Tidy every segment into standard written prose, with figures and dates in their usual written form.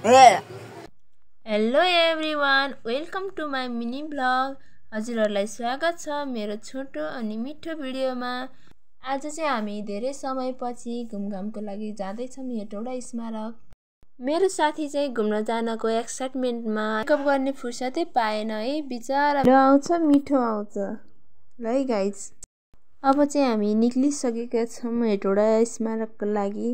Hello everyone, welcome to my mini blog. हजुरहरूलाई स्वागत छ मेरो छोटो अनि मिठो भिडियोमा। आज चाहिँ हामी धेरै समयपछि घुमघामको लागि जाँदैछौँ हेटौडा स्मारक। मेरो साथी चाहिँ घुम्न जानको एक्साइटमेन्टमा मेकअप गर्ने फुर्सदै पाएन है, बिचरा। आउँछ मिठो आउँछ ल है गाइज। अब चाहिँ हामी निक्लिसकेका छौँ हेटौडा स्मारकको लागि।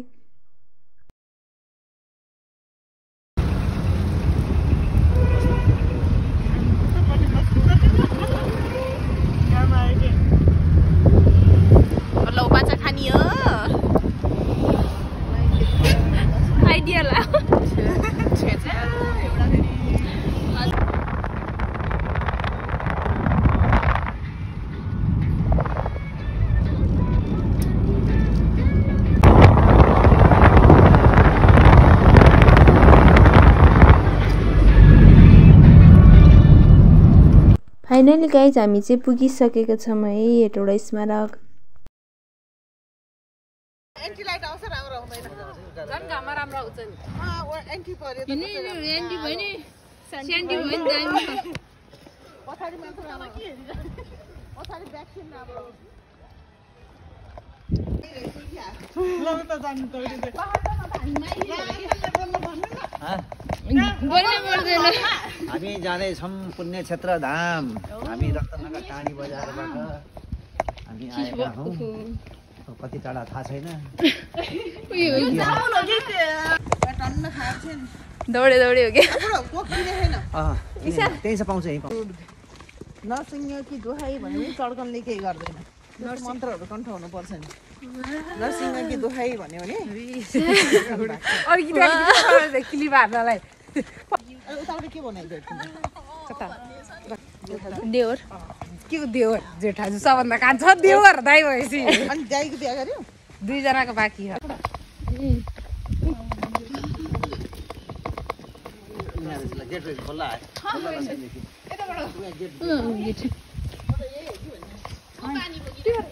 फाइनली गाइज हामी चाहिँ पुगिसकेका छौँ है हेटौडा स्मारक। एन्टी लाइट आउँछ राम्रो हुँदैन झन् घाममा राम्रो हुन्छ नि एन्टी पर्यो नि एन्टी भयो नि सेन्टी भयो नि दामी पछाडी मात्र राम्रो के हेरिरा पछाडी भ्याक्सिन राम्रो लग त जानु त हामी जाँदैछौँ पुण्य क्षेत्र धाम। हामी रत्नगर टाढी बजारबाट हामी आएका हौँ। कति टाढा थाहा छैन। दौडे दौडे हो क्या त्यही छ पाउँछ यहीँ नरसिंह कि दुहाई भने पनि चड्कनले केही गर्दैन। मन्त्रहरू कण्ठ हुनुपर्छ नि। नरसिंह कि दुहाई भन्यो भने क्लिप हार्नलाई उताबाट के बनाइदियो देवर के को देवर जेठा सबभन्दा कान्छ देवर दाइ भएपछि अनि दाइको बिहा गर्यो दुईजनाको बाँकी हो।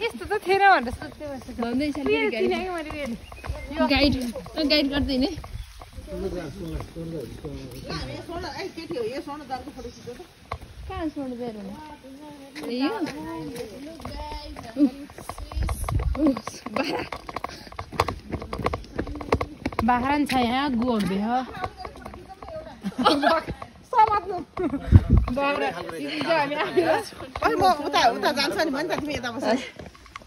यस्तो त थिएन भनेर गाइड गर्दैन कहाँ छोड्नु बाहर छ यहाँ गोड भयो उता उता जान्छ नि भन्छ तिमी यता बस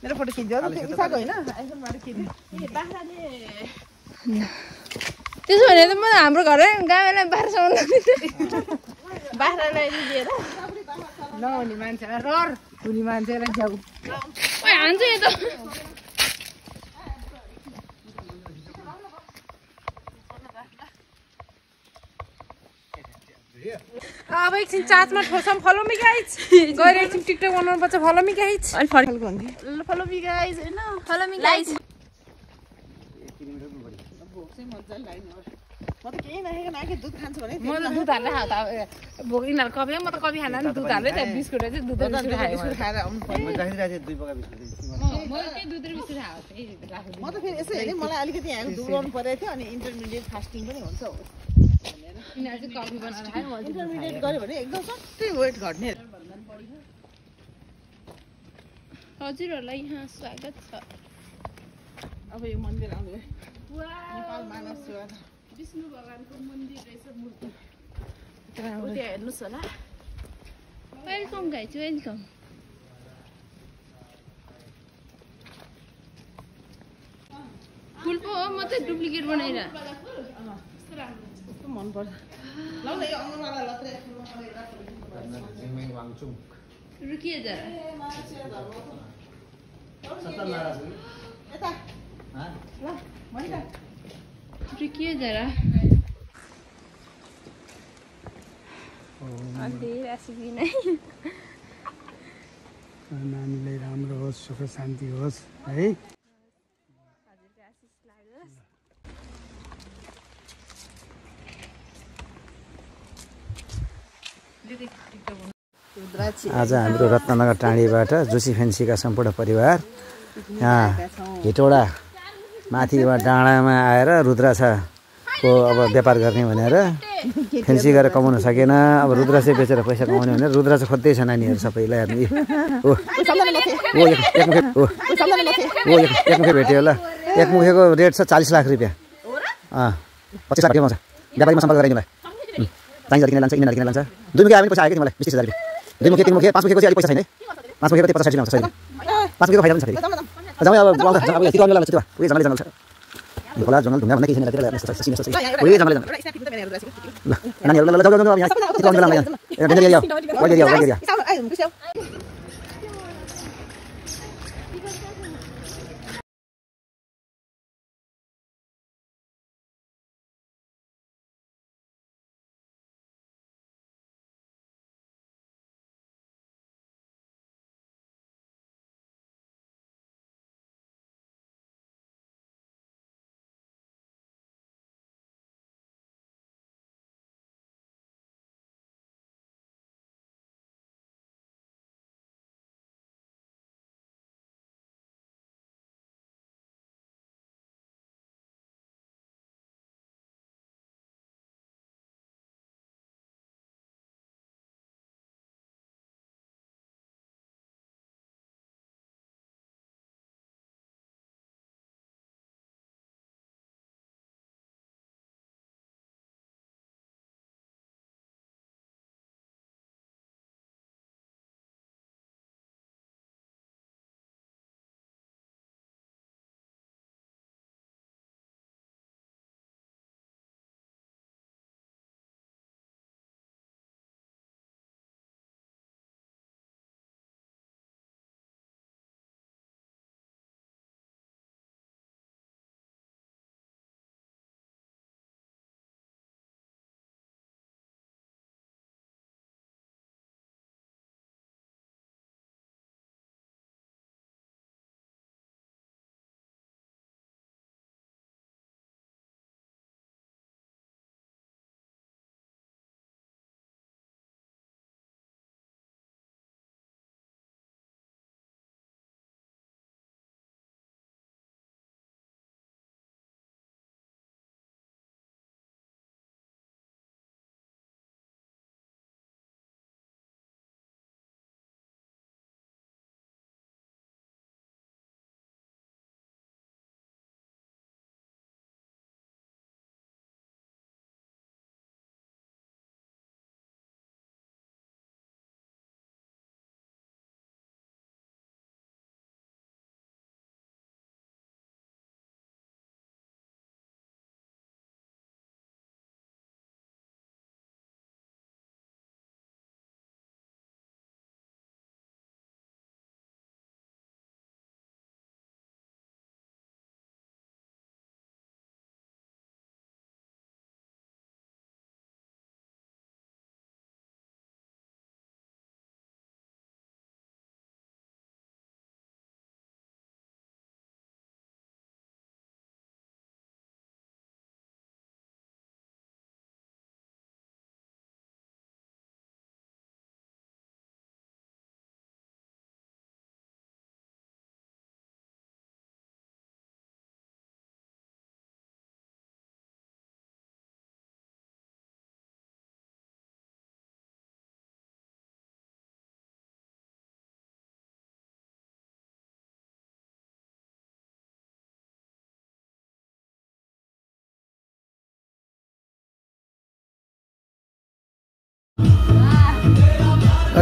मेरो फोटो खिच्यो इसाको होइन आइफोनबाट खिच्यो त्यसो भने त म हाम्रो घरै गाउँलाई बाहिरसम्म बाख्रालाई लिएर नहुने मान्छेलाई रर हुने मान्छेलाई जाऊ हान्छ यो त अब एकछिन चार्जमा ठोसम फलो मी गाइज गएर एकछिन टिकटक बनाउनु पर्छ। फलो मी गाइज अलि फरक हुन्थ्यो। फलो मी गाइज हैन फलो मी गाइज म त केही नखेको नाके दुध खान्छु भने म त दुध हाल्दै खाऊ त भोक यिनीहरू कफी म त कफी खान नि दुध हाल्दै त्यहाँ बिस्कुट चाहिँ दुध बिस्कुट खाएर आउनु पर्यो। म त्यही दुध र बिस्कुट खाऊ म त फेरि यसो हेरेँ मलाई अलिकति यहाँ दुब्लाउनु परेको थियो अनि इन्टरमिडिएट फास्टिङ पनि हुन्छ हो यिनीहरू चाहिँ कफी बनाएर खायो इन्टरमिडिएट गऱ्यो भने एकदम सबै वेट घट्ने। हजुरहरूलाई यहाँ स्वागत छ। अब यो मन्दिर आउनु नेपाल मानव सेवा विष्णु भगवानको मन्दिर रहेछ मूर्ति त्यहाँ हेर्नुहोस् होला। Welcome guys welcome. फुल पो हो म चाहिँ डुप्लिकेट बनाएर मन पर्छ ल न यो अङ्गनवाला लत्रे रुकिए जरा यता ल मनिका रुकिए जरा अंधेरा सिकी नहीं नानीलाई राम्रो होस् सुख शान्ति होस् है। आज हाम्रो रत्नगर टाढीबाट जोशी फेन्सीका सम्पूर्ण परिवार यहाँ हेटौडा माथिबाट डाँडामा आएर रुद्रा छ को अब व्यापार गर्ने भनेर फेन्सी गरेर कमाउन सकेन। अब रुद्राक्ष बेचेर पैसा कमाउने भनेर रुद्राक्ष खोज्दै छ नानीहरू सबैलाई। हामी एकमुखे भेट्यो ल। एकमुखेको रेट छ 40 लाख रुपियाँ। 25 लाख पाउँछ। व्यापारीमा सम्पर्क गराइदिनु मलाई। चाहिन्छ किन लान्छ किन लान्छ। दुईमुखे आयो भने पैसा आयो कि मलाई 20,000 रुपियाँ। दुईमुखे तीनमुखे पाँचमुखेको चाहिँ अलिक पैसा छैन है। पाँचमुखेको 50-60 आउँछ। पाँचमुखेको फाइदा पनि छ फेरि। जाउँ अब आउँछ अब यति कम लाग्छ त्यो। उयो जङ्गल छ। खोला जङ्गल ढुङ्गा भन्ने केही छैन यतातिर उयो जङ्गल ल नानीहरू ल जाऊ यहाँ कम बेला यहाँ डेन्जर एरिया हो एरिया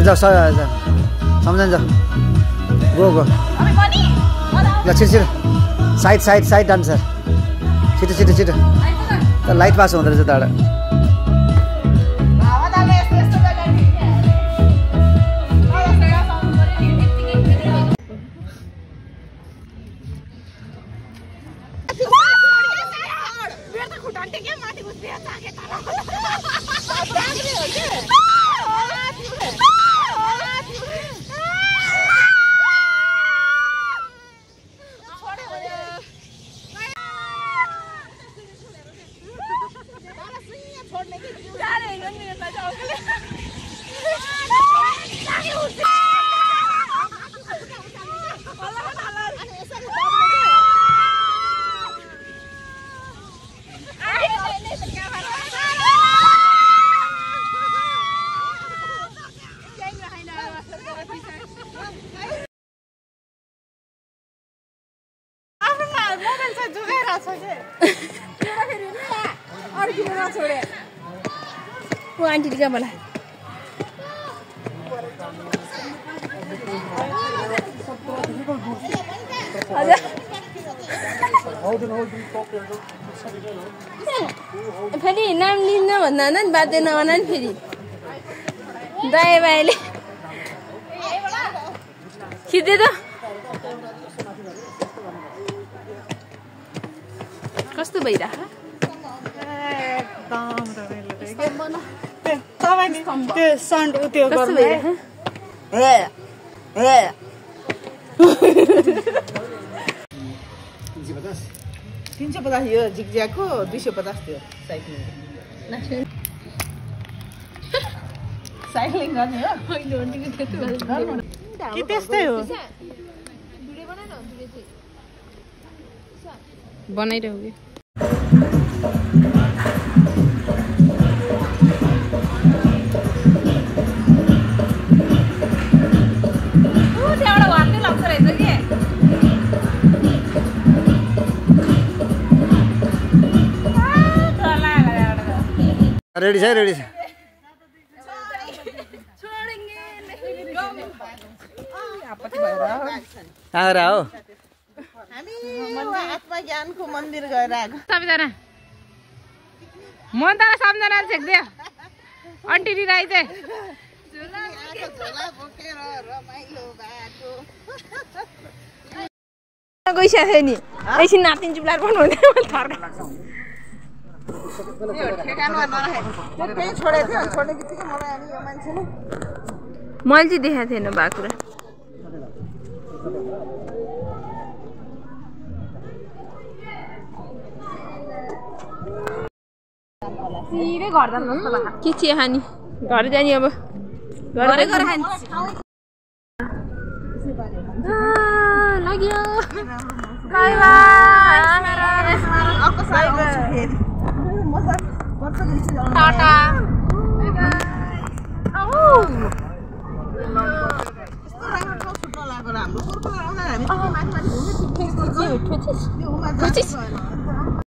जाऊ सम्झन्छ गो ल छिटो साइड डान्सर छिटो लाइट पास हुँदो रहेछ ताडा वो आन्टी क्या बोला फेरि नाम लिन्न भन्दा न बाध्य नभन नि फेरि दाइ भाइले खिच्दै त कस्तो भइरहेको यो झिकझ्याकको 250 थियो साइक्लिङ साइक्लिङ गर्ने हो कि त्यस्तै हो बनाइरहौ कि रेडी छ रेडी छ कहाँ गएर हो हामी आत्मज्ञानको मन्दिर गएर आएको सबैजना मन त सम्झना छेक्दियो आन्टी दिदी चाहिँ झोला बोकेर रमाइलो बाटो गइसकेको थियो नि एकछिन नातिन चुप्लाएर पनि हुँदैन थर्का ठेगानमा नराखेको त्यही छोडेको थियो छोड्ने बित्तिकै मलाई अनि यो मान्छेले मैले चाहिँ देखाएको थिएन भएको कुरा सिधै घर जानु जस्तो लाग्यो के चिया खाने घर जाने अब घरै गएर खाने लाग्यो बाई बाई अर्को साल आउँछु फेरि टाटा